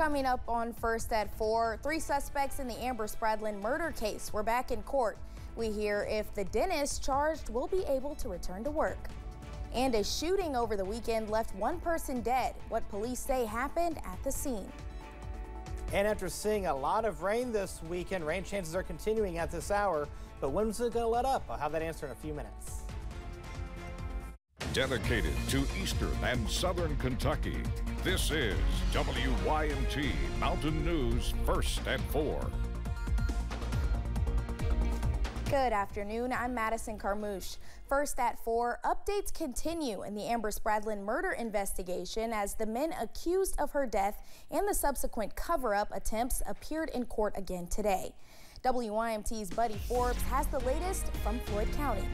Coming up on First at 4, 3 suspects in the Amber Spradlin murder case were back in court. We hear if the dentist charged will be able to return to work. And a shooting over the weekend left one person dead. What police say happened at the scene. And after seeing a lot of rain this weekend, rain chances are continuing at this hour. But when's it going to let up? I'll have that answer in a few minutes. Dedicated to Eastern and Southern Kentucky, this is WYMT Mountain News First at 4. Good afternoon. I'm Madison Carmouche. First at 4, updates continue in the Amber Spradlin murder investigation as the men accused of her death and the subsequent cover-up attempts appeared in court again today. WYMT's Buddy Forbes has the latest from Floyd County.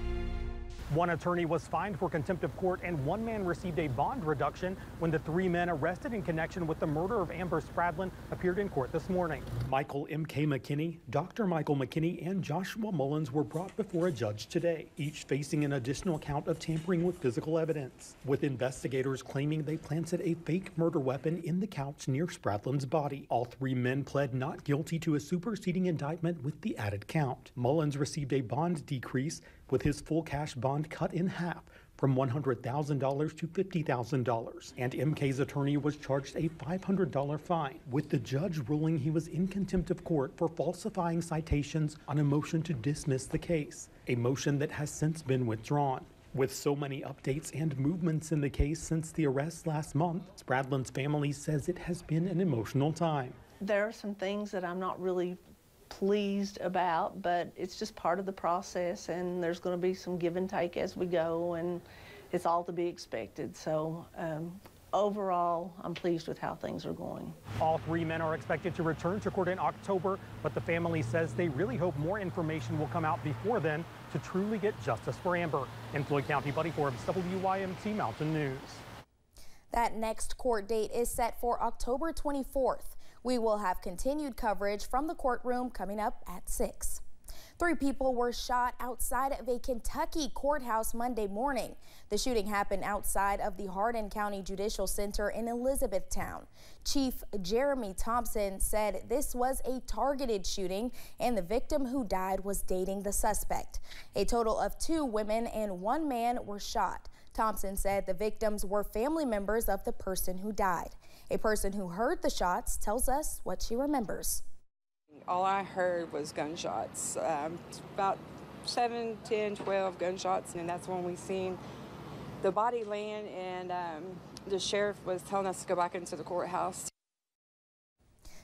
One attorney was fined for contempt of court and one man received a bond reduction when the 3 men arrested in connection with the murder of Amber Spradlin appeared in court this morning. Michael M.K. McKinney, Dr. Michael McKinney, and Joshua Mullins were brought before a judge today, each facing an additional count of tampering with physical evidence, with investigators claiming they planted a fake murder weapon in the couch near Spradlin's body. All 3 men pled not guilty to a superseding indictment with the added count. Mullins received a bond decrease with his full cash bond cut in half from $100,000 to $50,000. And MK's attorney was charged a $500 fine, with the judge ruling he was in contempt of court for falsifying citations on a motion to dismiss the case, a motion that has since been withdrawn. With so many updates and movements in the case since the arrest last month, Spradlin's family says it has been an emotional time. There are some things that I'm not really pleased about, but it's just part of the process, and there's going to be some give and take as we go, and it's all to be expected. So overall, I'm pleased with how things are going. All 3 men are expected to return to court in October, but the family says they really hope more information will come out before then to truly get justice for Amber. In Floyd County, Buddy Forbes, WYMT Mountain News. That next court date is set for October 24th. We will have continued coverage from the courtroom coming up at 6. 3 people were shot outside of a Kentucky courthouse Monday morning. The shooting happened outside of the Hardin County Judicial Center in Elizabethtown. Chief Jeremy Thompson said this was a targeted shooting and the victim who died was dating the suspect. A total of 2 women and 1 man were shot. Thompson said the victims were family members of the person who died. A person who heard the shots tells us what she remembers. All I heard was gunshots, about 7, 10, 12 gunshots, and that's when we seen the body land, and the sheriff was telling us to go back into the courthouse.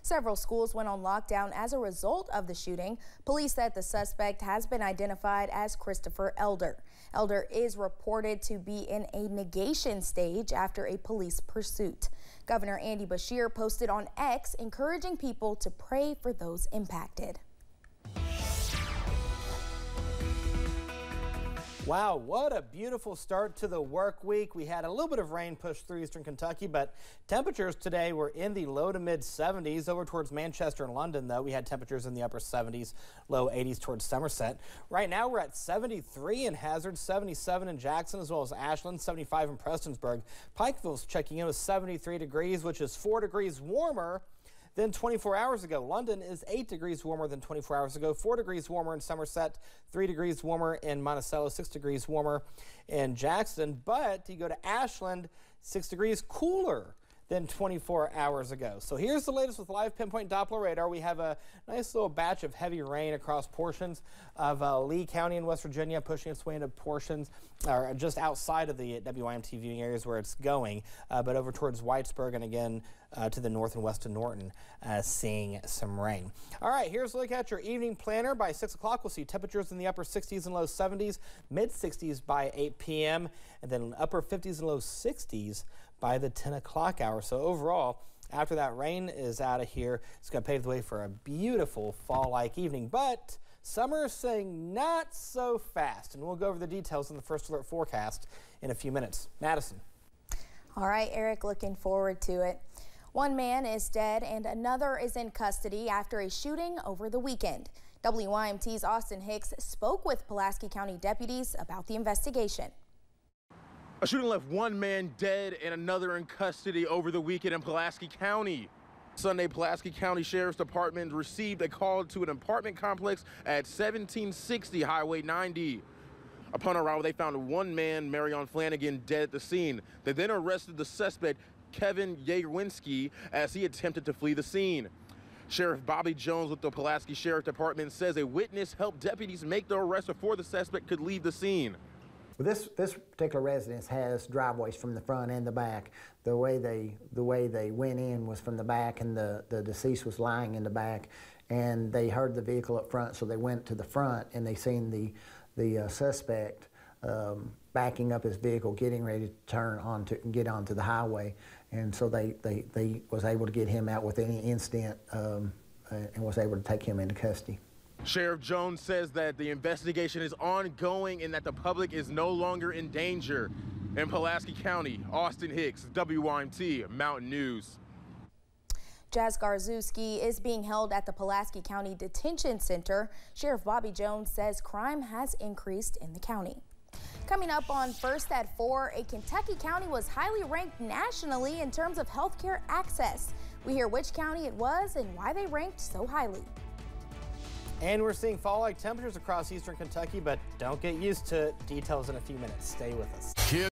Several schools went on lockdown as a result of the shooting. Police said the suspect has been identified as Christopher Elder. Elder is reported to be in a negation stage after a police pursuit. Governor Andy Beshear posted on X encouraging people to pray for those impacted. Wow, what a beautiful start to the work week. We had a little bit of rain push through eastern Kentucky, but temperatures today were in the low to mid 70s. Over towards Manchester and London, though, we had temperatures in the upper 70s, low 80s towards Somerset. Right now, we're at 73 in Hazard, 77 in Jackson, as well as Ashland, 75 in Prestonsburg. Pikeville's checking in with 73 degrees, which is 4 degrees warmer than 24 hours ago. London is 8 degrees warmer than 24 hours ago, 4 degrees warmer in Somerset, 3 degrees warmer in Monticello, 6 degrees warmer in Jackson. But you go to Ashland, 6 degrees cooler than 24 hours ago. So here's the latest with live pinpoint Doppler radar. We have a nice little batch of heavy rain across portions of Lee County in West Virginia, pushing its way into portions or just outside of the WYMT viewing areas where it's going, but over towards Whitesburg and again to the north and west of Norton, seeing some rain. All right, here's a look at your evening planner. By 6 o'clock, we'll see temperatures in the upper 60s and low 70s, mid 60s by 8 p.m., and then upper 50s and low 60s by the 10 o'clock hour. So overall, after that rain is out of here, it's going to pave the way for a beautiful fall-like evening. But summer is saying not so fast, and we'll go over the details in the First Alert forecast in a few minutes. Madison. All right, Eric, looking forward to it. 1 man is dead and another is in custody after a shooting over the weekend. WYMT's Austin Hicks spoke with Pulaski County deputies about the investigation. A shooting left 1 man dead and another in custody over the weekend in Pulaski County. Sunday, Pulaski County Sheriff's Department received a call to an apartment complex at 1760 Highway 90. Upon arrival, they found one man, Marion Flanagan, dead at the scene. They then arrested the suspect, Kevin Yagowinski, as he attempted to flee the scene. Sheriff Bobby Jones with the Pulaski Sheriff Department says a witness helped deputies make the arrest before the suspect could leave the scene. Well, this particular residence has driveways from the front and the back. The way they went in was from the back, and the deceased was lying in the back, and they heard the vehicle up front, so they went to the front and they seen the suspect backing up his vehicle, getting ready to get onto the highway, and so they was able to get him out with any instant and was able to take him into custody. Sheriff Jones says that the investigation is ongoing and that the public is no longer in danger. In Pulaski County, Austin Hicks, WYMT Mountain News. Jazz Garzewski is being held at the Pulaski County Detention Center. Sheriff Bobby Jones says crime has increased in the county. Coming up on First at 4, a Kentucky county was highly ranked nationally in terms of healthcare access. We hear which county it was and why they ranked so highly. And we're seeing fall-like temperatures across eastern Kentucky, but don't get used to it. Details in a few minutes. Stay with us.